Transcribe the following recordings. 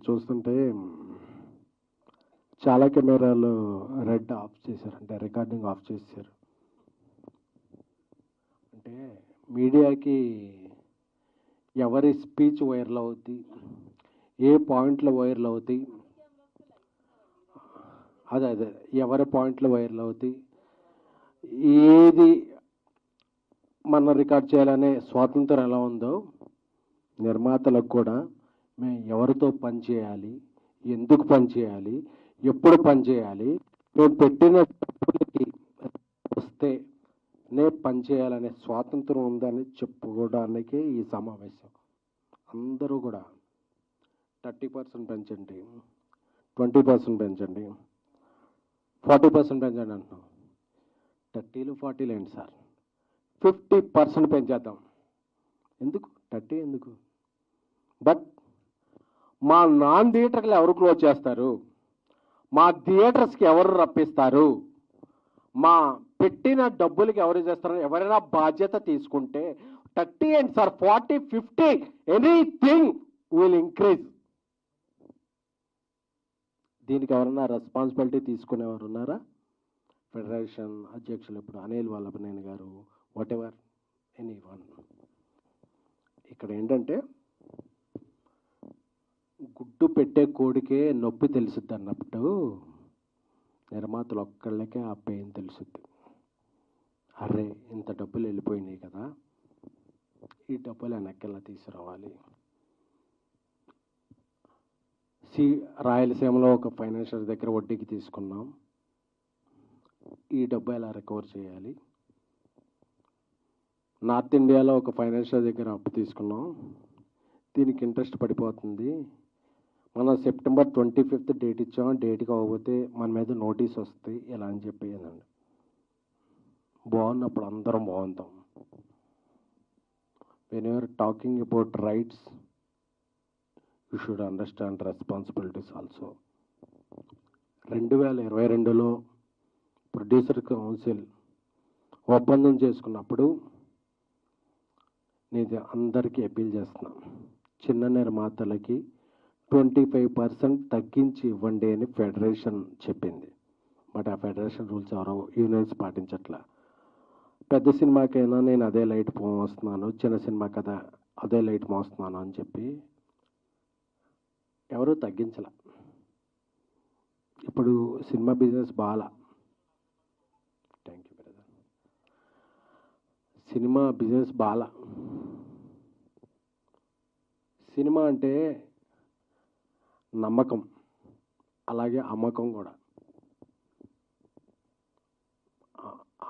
చూస్తుంటే చాలా కెమెరాలు రెడ్ ఆఫ్ చేశారు, అంటే రికార్డింగ్ ఆఫ్ చేశారు. అంటే మీడియాకి ఎవరి స్పీచ్ వైరల్ అవుద్ది, ఏ పాయింట్లు వైరల్ అవుతాయి, అదే ఎవరి పాయింట్లు వైరల్ అవుతాయి, ఏది మనం రికార్డ్ చేయాలనే స్వాతంత్రం ఎలా ఉందో నిర్మాతలకు కూడా మేము ఎవరితో పని చేయాలి, ఎందుకు పని చేయాలి, ఎప్పుడు పని చేయాలి, మేము పెట్టిన డబ్బులకి వస్తే నే పని చేయాలనే స్వాతంత్రం ఉందని చెప్పుకోవడానికే ఈ సమావేశం. అందరూ కూడా 30% పెంచండి, 20% పెంచండి, 40% పెంచండి అంటున్నాం. 30లు 40లు ఏంటి సార్, 50% పెంచేద్దాం. ఎందుకు 30 ఎందుకు? బట్ మా నాన్ థియేటర్లు ఎవరు క్లోజ్ చేస్తారు, మా థియేటర్స్కి ఎవరు రప్పిస్తారు, మా పెట్టిన డబ్బులకి ఎవరు చేస్తారు, ఎవరైనా బాధ్యత తీసుకుంటే 30 ఏంటి సార్, 40, 50 ఎనీథింగ్ విల్ ఇంక్రీజ్. దీనికి ఎవరన్నా రెస్పాన్సిబిలిటీ తీసుకునేవారు ఉన్నారా? ఫెడరేషన్ అధ్యక్షులు ఇప్పుడు అనిల్ వల్లభనేని గారు, వాట్ ఎవర్ ఎనీ వన్. ఇక్కడ ఏంటంటే గుడ్డు పెట్టే కోడికే నొప్పి తెలుసుద్ది అన్నప్పుడు నిర్మాతలు ఒక్కళ్ళకే ఆ పెయిన్ తెలుసుద్ది. అరే ఇంత డబ్బులు వెళ్ళిపోయినాయి కదా, ఈ డబ్బులు వెనక్కెలా తీసుకురావాలి. రాయలసీమలో ఒక ఫైనాన్షియల్ దగ్గర వడ్డీకి తీసుకున్నాం, ఈ డబ్బు ఎలా రికవర్ చేయాలి. నార్త్ ఇండియాలో ఒక ఫైనాన్షియల్ దగ్గర అప్పు తీసుకున్నాం, దీనికి ఇంట్రెస్ట్ పడిపోతుంది, మనం సెప్టెంబర్ 25th డేట్ ఇచ్చాం, డేట్కి అవ్వకపోతే మన మీద నోటీస్ వస్తాయి ఇలా అని చెప్పేదండి. బాగున్నప్పుడు అందరం బాగుంటాం. When you're talking about rights you should understand responsibilities also. 2022లో ప్రొడ్యూసర్ కౌన్సిల్ ఒప్పందం చేసుకున్నప్పుడు నేను అందరికీ అపీల్ చేస్తున్నాను, చిన్న నిర్మాతలకి 25% తగ్గించి ఇవ్వండి అని ఫెడరేషన్ చెప్పింది. బట్ ఆ ఫెడరేషన్ రూల్స్ ఎవరో యూనియన్స్ పాటించట్లా. పెద్ద సినిమాకైనా నేను అదే లైట్ మోస్తున్నాను, చిన్న సినిమా కదా అదే లైట్ మోస్తున్నాను అని చెప్పి ఎవరు తగ్గించలే. ఇప్పుడు సినిమా బిజినెస్ బాగా, thank you brother, cinema business బాగా. సినిమా అంటే నమ్మకం, అలాగే అమ్మకం కూడా.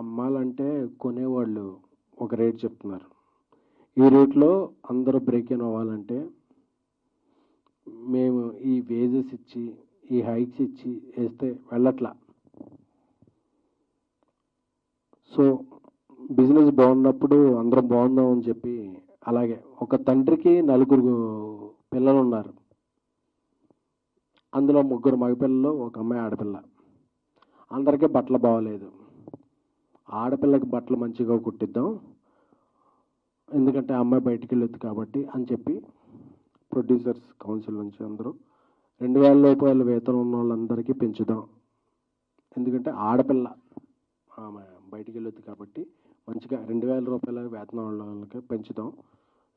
అమ్మాలంటే కొనేవాళ్ళు ఒక రేట్ చెప్తున్నారు, ఈ రేట్లో అందరూ బ్రేక్ ఇన్ అవ్వాలంటే మేము ఈ వేజెస్ ఇచ్చి ఈ హైక్స్ ఇచ్చి వేస్తే వెళ్ళట్లా. సో బిజినెస్ బాగున్నప్పుడు అందరం బాగుందాం అని చెప్పి, అలాగే ఒక తండ్రికి 4 పిల్లలు ఉన్నారు, అందులో 3 మగపిల్లలు, ఒక అమ్మాయి ఆడపిల్ల. అందరికీ బట్టలు బాగోలేదు, ఆడపిల్లకి బట్టలు మంచిగా కుట్టిద్దాం ఎందుకంటే అమ్మాయి బయటికి వెళ్ళొద్దు కాబట్టి అని చెప్పి ప్రొడ్యూసర్స్ కౌన్సిల్ నుంచి అందరూ 2000 రూపాయల వేతనం ఉన్న వాళ్ళందరికీ పెంచుదాం, ఎందుకంటే ఆడపిల్ల ఆమె బయటికి వెళ్ళొద్దు కాబట్టి మంచిగా 2000 రూపాయల వేతనం ఉన్న వాళ్ళకి పెంచుదాం,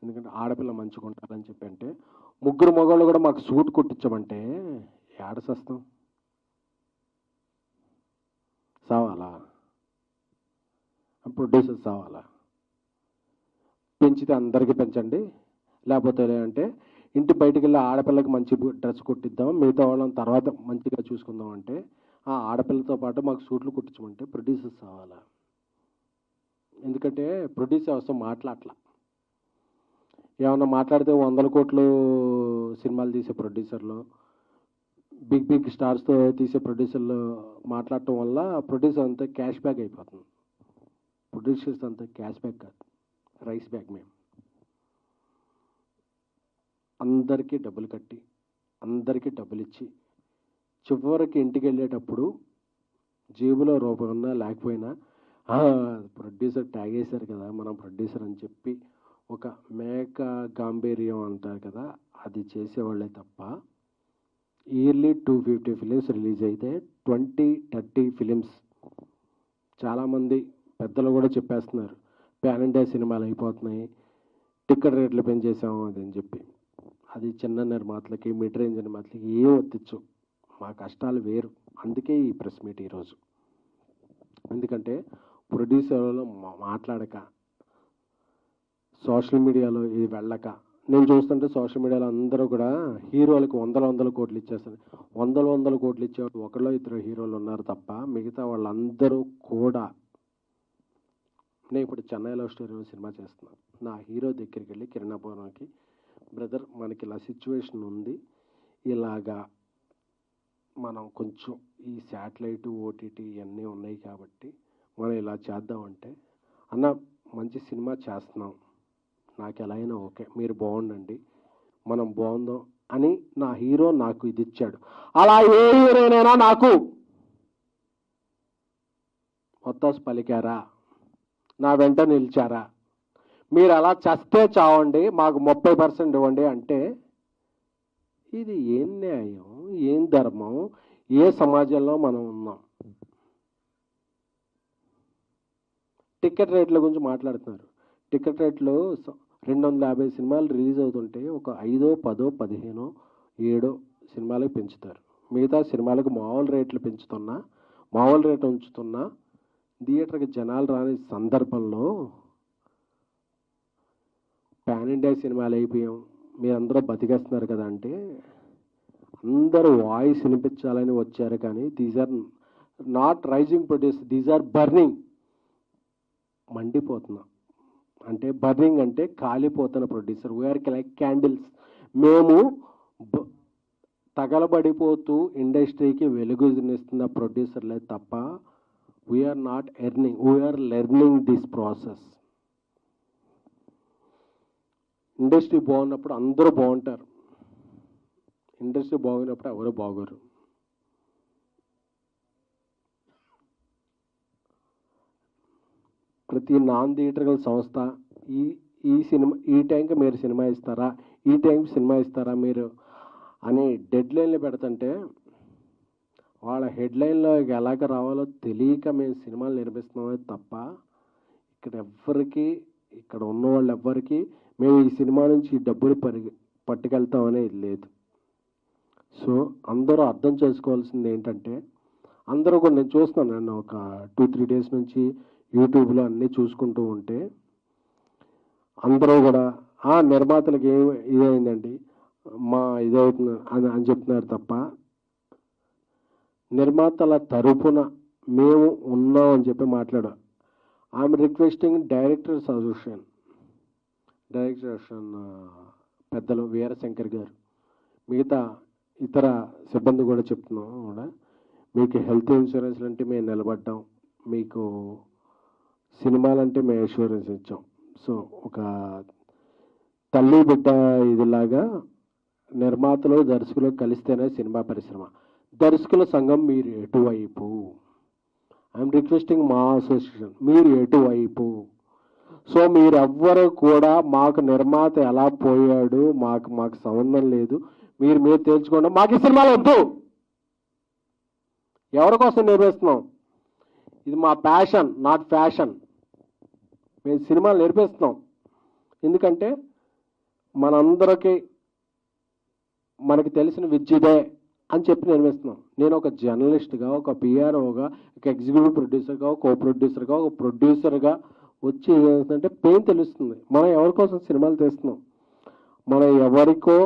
ఎందుకంటే ఆడపిల్ల మంచిగా ఉండాలని చెప్పి. అంటే 3 మగవాళ్ళు కూడా మాకు సూట్ కుట్టించమంటే ఏడసేస్తాం, సావాలా, ప్రొడ్యూసర్స్ సావాలా. పెంచితే అందరికీ పెంచండి, లేకపోతే అంటే ఇంటి బయటికి వెళ్ళి ఆడపిల్లకి మంచి డ్రెస్ కుట్టిద్దాం, మిగతా వాళ్ళని తర్వాత మంచిగా చూసుకుందాం అంటే ఆ ఆడపిల్లతో పాటు మాకు సూట్లు కుట్టించమంటే ప్రొడ్యూసర్స్ కావాలా. ఎందుకంటే ప్రొడ్యూసర్ అవసరం మాట్లాడలా, ఏమన్నా మాట్లాడితే 100 కోట్లు సినిమాలు తీసే ప్రొడ్యూసర్లు, బిగ్ బిగ్ స్టార్స్తో తీసే ప్రొడ్యూసర్లు మాట్లాడటం వల్ల ప్రొడ్యూసర్ అంతా క్యాష్ బ్యాక్ అయిపోతుంది. ప్రొడ్యూసర్స్ అంతా క్యాష్ బ్యాక్ కాదు, రైస్ బ్యాక్. మేము అందరికీ డబ్బులు కట్టి అందరికీ డబ్బులు ఇచ్చి చివరికి ఇంటికి వెళ్ళేటప్పుడు జేబులో రూపాయి ఉన్నా లేకపోయినా ప్రొడ్యూసర్ ట్యాగ్ వేశారు కదా మనం ప్రొడ్యూసర్ అని చెప్పి ఒక మేక గాంభీర్యం అంటారు కదా, అది చేసేవాళ్ళే తప్ప ఇయర్లీ 250 ఫిలిమ్స్ రిలీజ్ అయితే 20-30 ఫిలిమ్స్. చాలామంది పెద్దలు కూడా చెప్పేస్తున్నారు పాన్ ఇండియా సినిమాలు అయిపోతున్నాయి, టికెట్ రేట్లు పెంచేసాము అది అని చెప్పి. అది చిన్న నిర్మాతలకి, మిడ్ రేంజ్ నిర్మాతలకి ఏం వర్తించు. మా కష్టాలు వేరు. అందుకే ఈ ప్రెస్ మీట్ ఈరోజు. ఎందుకంటే ప్రొడ్యూసర్లో మాట్లాడక, సోషల్ మీడియాలో ఇది వెళ్ళక, నేను చూస్తుంటే సోషల్ మీడియాలో అందరూ కూడా హీరోలకు వందల కోట్లు ఇచ్చేస్తారు. వందల కోట్లు ఇచ్చేవాడు ఒకళ్ళో ఇద్దరు హీరోలు ఉన్నారు తప్ప మిగతా వాళ్ళందరూ కూడా. నేను ఇప్పుడు చెన్నై లవ్ స్టోరీ సినిమా చేస్తున్నాను. నా హీరో దగ్గరికి వెళ్ళి కిరణాపురంకి, బ్రదర్ మనకి ఇలా సిచ్యువేషన్ ఉంది, ఇలాగా మనం కొంచెం ఈ శాటిలైట్ ఓటీటీ ఇవన్నీ ఉన్నాయి కాబట్టి మనం ఇలా చేద్దామంటే, అన్న మంచి సినిమా చేస్తున్నాం, నాకు ఎలా అయినా ఓకే, మీరు బాగుండండి, మనం బాగుందాం అని నా హీరో నాకు ఇది ఇచ్చాడు. అలా ఏ హీరోనైనా నాకు ఒత్తాసు పలికారా, నా వెంట నిలిచారా? మీరు అలా చస్తే చావండి, మాకు 30% ఇవ్వండి అంటే ఇది ఏం న్యాయం, ఏం ధర్మం, ఏ సమాజంలో మనం ఉన్నాం? టికెట్ రేట్ల గురించి మాట్లాడుతున్నారు. టికెట్ రేట్లు 250 సినిమాలు రిలీజ్ అవుతుంటే ఒక 5, 10, 15, 7 సినిమాలకు పెంచుతారు. మిగతా సినిమాలకు మామూలు రేట్లు పెంచుతున్నా, మామూలు రేటు ఉంచుతున్నా థియేటర్కి జనాలు రాని సందర్భంలో పాన్ ఇండియా సినిమాలు అయిపోయాం, మీరందరూ బతికేస్తున్నారు కదా అంటే, అందరూ వాయిస్ వినిపించాలని వచ్చారు కానీ these are not rising produce, these are burning. మండిపోతున్నా అంటే, బర్నింగ్ అంటే కాలిపోతున్న ప్రొడ్యూసర్. We're like candles. మేము తగలబడిపోతూ ఇండస్ట్రీకి వెలుగునిస్తున్న ప్రొడ్యూసర్లే తప్ప we're not earning, we're learning this process. Industry బాగున్నప్పుడు అందరూ బాగుంటారు, ఇండస్ట్రీ బాగున్నప్పుడు ఎవరు బాగోరు. ప్రతి నాన్ థియేటర్కల్ సంస్థ ఈ సినిమా ఈ టైంకి మీరు సినిమా ఇస్తారా, ఈ టైంకి సినిమా ఇస్తారా మీరు అని డెడ్లైన్లు పెడుతుంటే, వాళ్ళ హెడ్లైన్లో ఎలాగ రావాలో తెలియక మేము సినిమాలు నిర్మిస్తున్నామే తప్ప ఇక్కడ ఉన్న వాళ్ళు ఎవ్వరికి మేము ఈ సినిమా నుంచి ఈ డబ్బులు పట్టుకెళ్తామనేది లేదు. సో అందరూ అర్థం చేసుకోవాల్సింది ఏంటంటే, అందరూ కూడా నేను చూస్తున్నాను, నేను ఒక 2-3 డేస్ నుంచి యూట్యూబ్లో అన్నీ చూసుకుంటూ ఉంటే అందరూ కూడా నిర్మాతలకు ఇదైందండి, మా ఇదవుతుంది అని చెప్తున్నారు తప్ప నిర్మాతల తరపున మేము ఉన్నాం అని చెప్పి మాట్లాడాం. ఐఎమ్ రిక్వెస్టింగ్ డైరెక్టర్ అసోసియేషన్ పెద్దలు వీరశంకర్ గారు, మిగతా ఇతర సిబ్బంది కూడా చెప్తున్నాం కూడా, మీకు హెల్త్ ఇన్సూరెన్స్ అంటే మేము నిలబడ్డాం, మీకు సినిమాలంటే మేము ఇన్సూరెన్స్ ఇచ్చాం. సో ఒక తల్లి బిడ్డ ఇదిలాగా నిర్మాతలు దర్శకులు కలిస్తేనే సినిమా పరిశ్రమ. దర్శకుల సంఘం మీరు ఎటువైపు? ఐఎమ్ రిక్వెస్టింగ్ మా అసోసియేషన్, మీరు ఎటువైపు? సో మీరెవ్వరు కూడా మాకు నిర్మాత ఎలా పోయాడు మాకు సంబంధం లేదు, మీరు తేల్చుకోండి, మాకు ఈ సినిమాలు వద్దు. ఎవరి కోసం నిర్మిస్తున్నాం? ఇది మా ప్యాషన్, నాట్ ఫ్యాషన్. మేము సినిమాలు నిర్మిస్తున్నాం ఎందుకంటే మనందరికీ మనకి తెలిసిన విద్యదే అని చెప్పి నిర్మిస్తున్నాం. నేను ఒక జర్నలిస్ట్గా, ఒక పిఆర్ఓగా, ఒక ఎగ్జిక్యూటివ్ ప్రొడ్యూసర్గా, ఒక కో ప్రొడ్యూసర్గా, ఒక ప్రొడ్యూసర్గా వచ్చి ఏమవుతుందంటే పెయిన్ తెలుస్తుంది. మనం ఎవరి కోసం సినిమాలు తీస్తున్నాం, మనం ఎవరికో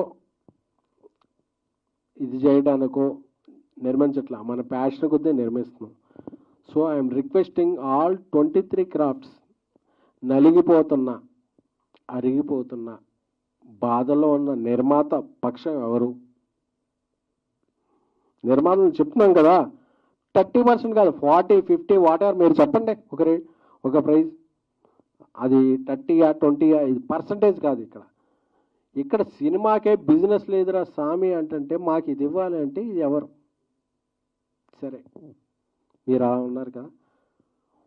ఇది చేయడానికో నిర్మించట్లా, మన ప్యాషన్ కొద్దీ నిర్మిస్తున్నాం. So I'm requesting all 23 crafts, నలిగిపోతున్న, అరిగిపోతున్న, బాధలో ఉన్న నిర్మాత పక్షం ఎవరు? నిర్మాతలు చెప్తున్నాం కదా, 30% కాదు, 40, 50 వాటెవర్ మీరు చెప్పండి ఒక ప్రైజ్. అది 30 20 ఇది పర్సంటేజ్ కాదు. ఇక్కడ సినిమాకే బిజినెస్ లేదురా సామి అంటే మాకు ఇది ఇవ్వాలి అంటే ఇది ఎవరు? సరే మీరు అలా ఉన్నారు కదా.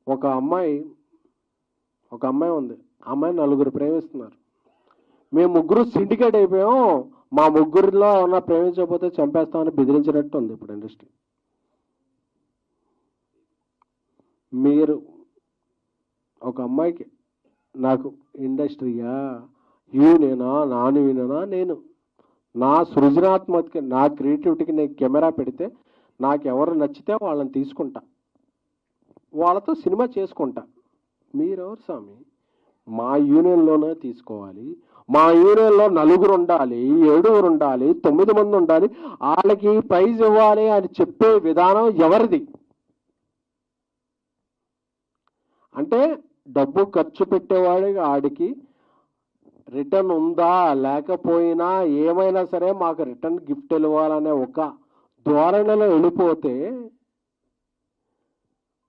ఒక అమ్మాయి ఉంది, ఆ అమ్మాయి 4 ప్రేమిస్తున్నారు, మేము 3 సిండికేట్ అయిపోయాం, మా ముగ్గురిలో ఉన్న ప్రేమించకపోతే చంపేస్తామని బెదిరించినట్టు ఉంది ఇప్పుడు ఇండస్ట్రీ. మీరు ఒక అమ్మాయికి నాకు ఇండస్ట్రీయా, యూనేనా, నాన్ యూనేనా, నేను నా సృజనాత్మక నా క్రియేటివిటీకి నేను కెమెరా పెడితే నాకు ఎవరు నచ్చితే వాళ్ళని తీసుకుంటా, వాళ్ళతో సినిమా చేసుకుంటా. మీరెవరు స్వామి? మా యూనియన్లోనే తీసుకోవాలి, మా యూనియన్లో 4 ఉండాలి, 7 ఉండాలి, 9 మంది ఉండాలి, వాళ్ళకి ప్రైజ్ ఇవ్వాలి అని చెప్పే విధానం ఎవరిది? అంటే డబ్బు ఖర్చు పెట్టేవాడికి ఆడికి రిటర్న్ ఉందా లేకపోయినా ఏమైనా సరే మాకు రిటర్న్ గిఫ్ట్ ఇవ్వాలనే ఒక ధోరణిలో వెళ్ళిపోతే,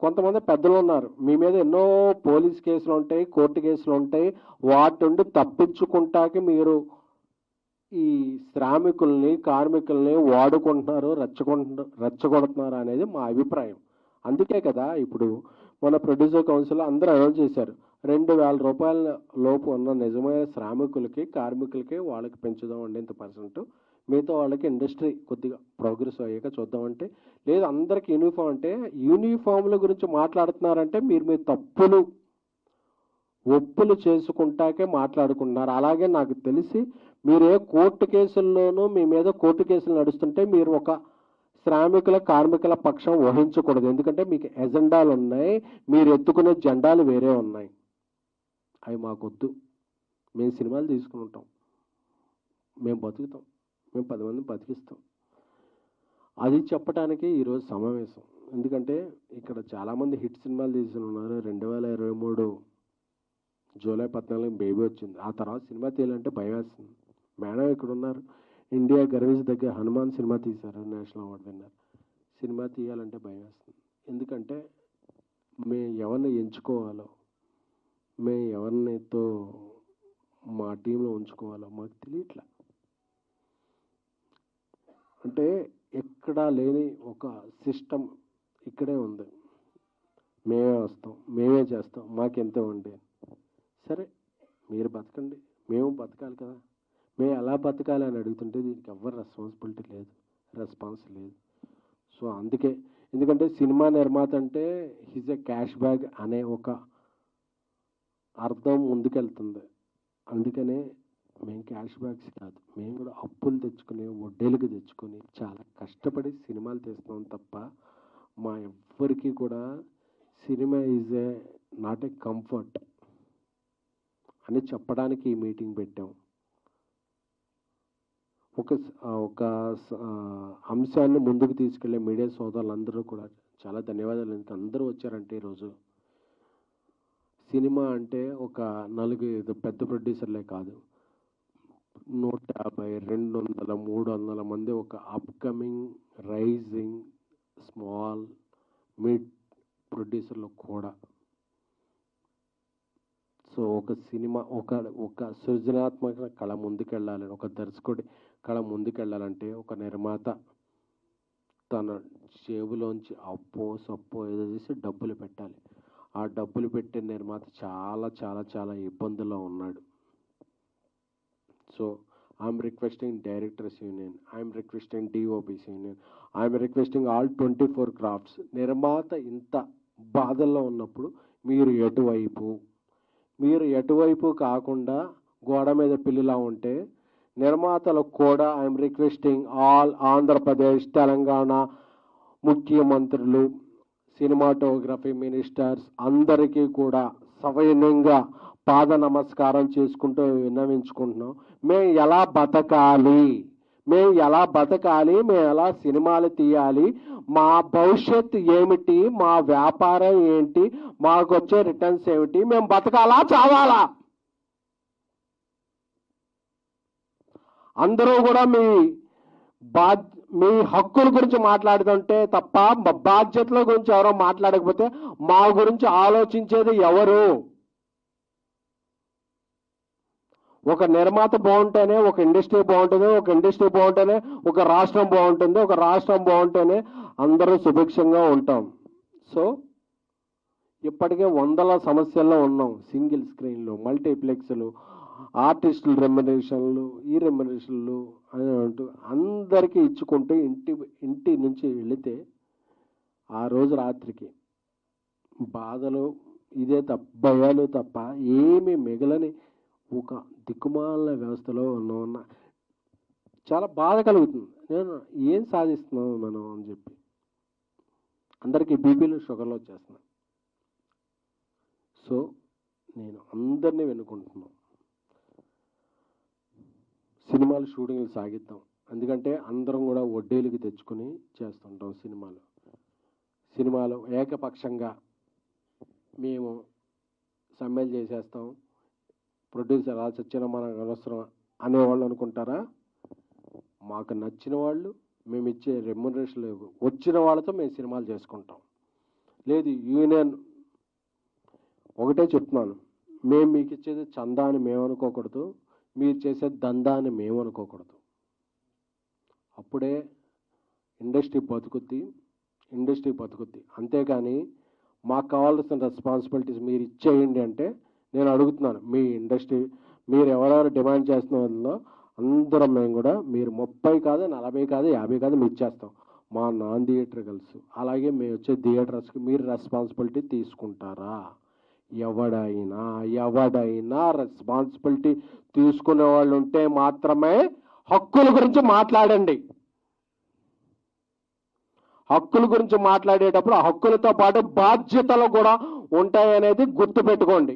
కొంతమంది పెద్దలు ఉన్నారు, మీ మీద ఎన్నో పోలీస్ కేసులు ఉంటాయి, కోర్టు కేసులు ఉంటాయి, వాటి నుండి తప్పించుకుంటాకి మీరు ఈ శ్రామికుల్ని కార్మికుల్ని వాడుకుంటున్నారు, రెచ్చగొడుతున్నారు అనేది మా అభిప్రాయం. అందుకే కదా ఇప్పుడు మన ప్రొడ్యూసర్ కౌన్సిల్ అందరూ అనౌన్స్ చేశారు, 2,000 రూపాయల లోపు ఉన్న నిజమైన శ్రామికులకి కార్మికులకి వాళ్ళకి పెంచుదామండి ఇంత%, మిగతా వాళ్ళకి ఇండస్ట్రీ కొద్దిగా ప్రోగ్రెస్ అయ్యాక చూద్దామంటే, లేదు అందరికి యూనిఫామ్ అంటే యూనిఫామ్ల గురించి మాట్లాడుతున్నారంటే మీరు మీ తప్పులు ఒప్పులు చేసుకుంటాకే మాట్లాడుకుంటున్నారు. అలాగే నాకు తెలిసి మీరు ఏ కోర్టు కేసుల్లోనూ మీ మీద కోర్టు కేసులు నడుస్తుంటే మీరు ఒక శ్రామికుల కార్మికుల పక్షం వహించకూడదు. ఎందుకంటే మీకు ఎజెండాలు ఉన్నాయి, మీరు ఎత్తుకునే జెండాలు వేరే ఉన్నాయి. అవి మాకొద్దు. మేము సినిమాలు తీసుకుంటాం, మేము బతుకుతాం, మేము 10 మందిని బతికిస్తాం. అది చెప్పడానికి ఈరోజు సమావేశం. ఎందుకంటే ఇక్కడ చాలామంది హిట్ సినిమాలు తీసుకుని ఉన్నారు. 2023 జూలై 14 బేబీ వచ్చింది. ఆ తర్వాత సినిమా తీయాలంటే భయం వేస్తుంది. మేడం ఇక్కడ ఉన్నారు, ఇండియా గర్వించ దగ్గర హనుమాన్ సినిమా తీశారు, నేషనల్ అవార్డు విన్నర్. సినిమా తీయాలంటే భయం వేస్తుంది. ఎందుకంటే మేము ఎవరిని ఎంచుకోవాలో, మేము ఎవరినితో మా టీంలో ఉంచుకోవాలో మాకు తెలియట్లా. అంటే ఎక్కడా లేని ఒక సిస్టమ్ ఇక్కడే ఉంది. మేమే వస్తాం, మేమే చేస్తాం, మాకెంత ఉండే. సరే మీరు బతకండి, మేము బతకాలి కదా. మేము ఎలా బతకాలి అని అడుగుతుంటే దీనికి ఎవరు రెస్పాన్స్ లేదు. సో అందుకే, ఎందుకంటే సినిమా నిర్మాత అంటే హిజ్ ఎ క్యాష్ బ్యాగ్ అనే ఒక అర్థం ముందుకెళ్తుంది. అందుకనే మేము క్యాష్ బ్యాగ్స్ కాదు, మేము కూడా అప్పులు తెచ్చుకుని వడ్డీలకు తెచ్చుకొని చాలా కష్టపడి సినిమాలు తీస్తున్నాం తప్ప మా ఎవ్వరికి కూడా cinema is a not a comfort అని చెప్పడానికి ఈ మీటింగ్ పెట్టాం. ఒక అంశాన్ని ముందుకు తీసుకెళ్లే మీడియా సోదరులందరూ కూడా చాలా ధన్యవాదాలు. అందరూ వచ్చారంటే ఈరోజు సినిమా అంటే ఒక 4 పెద్ద ప్రొడ్యూసర్లే కాదు, 150, 200, 300 మంది ఒక అప్కమింగ్ రైజింగ్ స్మాల్ మిడ్ ప్రొడ్యూసర్లు కూడా. సో ఒక సినిమా ఒక సృజనాత్మక కళ ముందుకెళ్ళాలని, ఒక దర్శకుడి కళ ముందుకెళ్ళాలంటే ఒక నిర్మాత తన జేబులోంచి అప్పో సప్పో ఏదో చేసి డబ్బులు పెట్టాలి. ఆ డబ్బులు పెట్టే నిర్మాత చాలా చాలా చాలా ఇబ్బందుల్లో ఉన్నాడు. So I'm requesting directors union, I'm requesting DOPs union, I'm requesting all 24 crafts. నిర్మాత ఇంత బాధల్లో ఉన్నప్పుడు మీరు ఎటువైపు కాకుండా గోడ మీద పిల్లిలా ఉంటే, నిర్మాతలకు కూడా I'm requesting all Andhra Pradesh Telangana ముఖ్యమంత్రులు, సినిమాటోగ్రఫీ మినిస్టర్స్ అందరికీ కూడా సవినయంగా పాద నమస్కారం చేసుకుంటూ విన్నవించుకుంటున్నాం. మేము ఎలా బతకాలి, మేము ఎలా సినిమాలు తీయాలి, మా భవిష్యత్తు ఏమిటి, మా వ్యాపారం ఏంటి, మాకు వచ్చే రిటర్న్స్ ఏమిటి, మేము బతకాలా చావాలా? అందరూ కూడా మీ హక్కుల గురించి మాట్లాడుతుంటే తప్ప బాధ్యతల గురించి ఎవరో మాట్లాడకపోతే మా గురించి ఆలోచించేది ఎవరు? ఒక నిర్మాత బాగుంటేనే ఒక ఇండస్ట్రీ బాగుంటుంది, ఒక ఇండస్ట్రీ బాగుంటేనే ఒక రాష్ట్రం బాగుంటుంది, ఒక రాష్ట్రం బాగుంటేనే అందరూ సుభిక్షంగా ఉంటాం. సో ఇప్పటికే 100 సమస్యల్లో ఉన్నాం. సింగిల్ స్క్రీన్లు, మల్టీప్లెక్స్లు, ఆర్టిస్టుల రెమ్యునరేషన్లు ఈ రెమ్యునరేషన్లు అని అంటూ అందరికీ ఇచ్చుకుంటూ ఇంటి నుంచి వెళితే ఆ రోజు రాత్రికి బాధలు ఇదే తప్ప భయాలు తప్ప ఏమీ మిగలని ఒక దిక్కుమాలిన వ్యవస్థలో ఉన్న చాలా బాధ కలుగుతుంది. నేను ఏం సాధిస్తున్నాం మనం అని చెప్పి అందరికీ బీపీలు షుగర్లు వచ్చేస్తున్నాయి. సో నేను అందరినీ వెనుకుంటున్నాను, సినిమాలు షూటింగ్లు సాగిద్దాం. ఎందుకంటే అందరం కూడా వడ్డీలకి తెచ్చుకొని చేస్తుంటాం. సినిమాలు ఏకపక్షంగా మేము సమ్మెలు చేసేస్తాం, ప్రొడ్యూసర్ అలా చచ్చిన మనకు అవసరం అనేవాళ్ళు అనుకుంటారా? మాకు నచ్చిన వాళ్ళు మేము ఇచ్చే రెమ్యునరేషన్ వచ్చిన వాళ్ళతో మేము సినిమాలు చేసుకుంటాం. లేదు యూనియన్ ఒకటే చెప్తున్నాను, మేము మీకు ఇచ్చేది చందా అని మేము అనుకోకూడదు, మీరు చేసే దందా అని మేము అనుకోకూడదు. అప్పుడే ఇండస్ట్రీ బతుకుద్ది. అంతేకాని మాకు కావాల్సిన రెస్పాన్సిబిలిటీస్ మీరు ఇచ్చేయండి అంటే నేను అడుగుతున్నాను, మీ ఇండస్ట్రీ మీరు ఎవరెవరు డిమాండ్ చేస్తున్న వాళ్ళలో అందరం మేము కూడా మీరు 30 కాదు 40 కాదు 50 కాదు మేము ఇచ్చేస్తాం. మా నాన్ థియేటర్కల్స్ అలాగే మేము వచ్చే థియేటర్స్కి మీరు రెస్పాన్సిబిలిటీ తీసుకుంటారా? ఎవడైనా రెస్పాన్సిబిలిటీ తీసుకునే వాళ్ళు ఉంటే మాత్రమే హక్కుల గురించి మాట్లాడండి. హక్కుల గురించి మాట్లాడేటప్పుడు ఆ హక్కులతో పాటు బాధ్యతలు కూడా ఉంటాయనేది గుర్తుపెట్టుకోండి.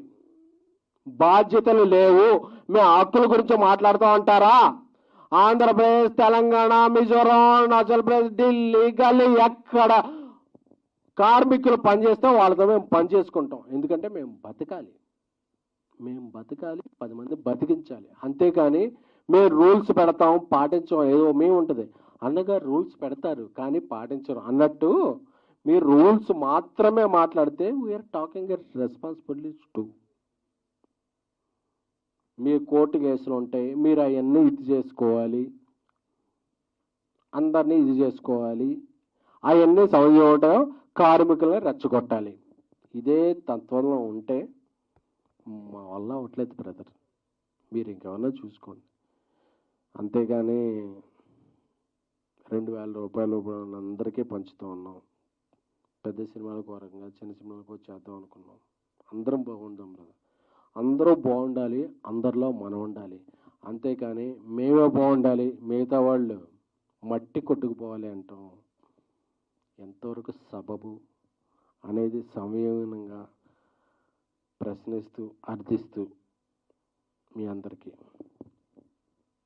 బాధ్యతలు లేవు, మేము హక్కుల గురించి మాట్లాడుతూ ఉంటారా? ఆంధ్రప్రదేశ్, తెలంగాణ, మిజోరాం, అరుణాచల్ ప్రదేశ్, ఢిల్లీ గల్లీ ఎక్కడ కార్మికులు పనిచేస్తే వాళ్ళతో మేము పనిచేసుకుంటాం. ఎందుకంటే మేము బతకాలి, 10 మంది బతికించాలి. అంతేకాని మేము రూల్స్ పెడతాం పాటించం ఏదో మేము ఉంటుంది. అన్నగారు రూల్స్ పెడతారు కానీ పాటించరు అన్నట్టు మీరు రూల్స్ మాత్రమే మాట్లాడితే వీఆర్ టాకింగ్ రెస్పాన్సిబిలిటీస్ టు. మీ కోర్టు కేసులు ఉంటాయి, మీరు అవన్నీ ఇది చేసుకోవాలి, అందరినీ ఇది చేసుకోవాలి, అవన్నీ సమయం కార్మికులను రెచ్చగొట్టాలి. ఇదే తత్వంలో ఉంటే మా వల్ల అవట్లేదు బ్రదర్, మీరు ఇంకేమన్నా చూసుకోండి. అంతేగాని 2000 రూపాయలు అందరికీ పంచుతూ ఉన్నాం. పెద్ద సినిమాలకు వరంగా చిన్న సినిమాలకు చేద్దాం అనుకున్నాం. అందరం బాగుందాం బ్రదర్, అందరూ బాగుండాలి, అందరిలో మనం ఉండాలి. అంతేకాని మేమే బాగుండాలి మిగతా వాళ్ళు మట్టి కొట్టుకుపోవాలి అంటాం ఎంతవరకు సబబు అనేది సంయమనంగా ప్రశ్నిస్తూ అర్థిస్తూ మీ అందరికీ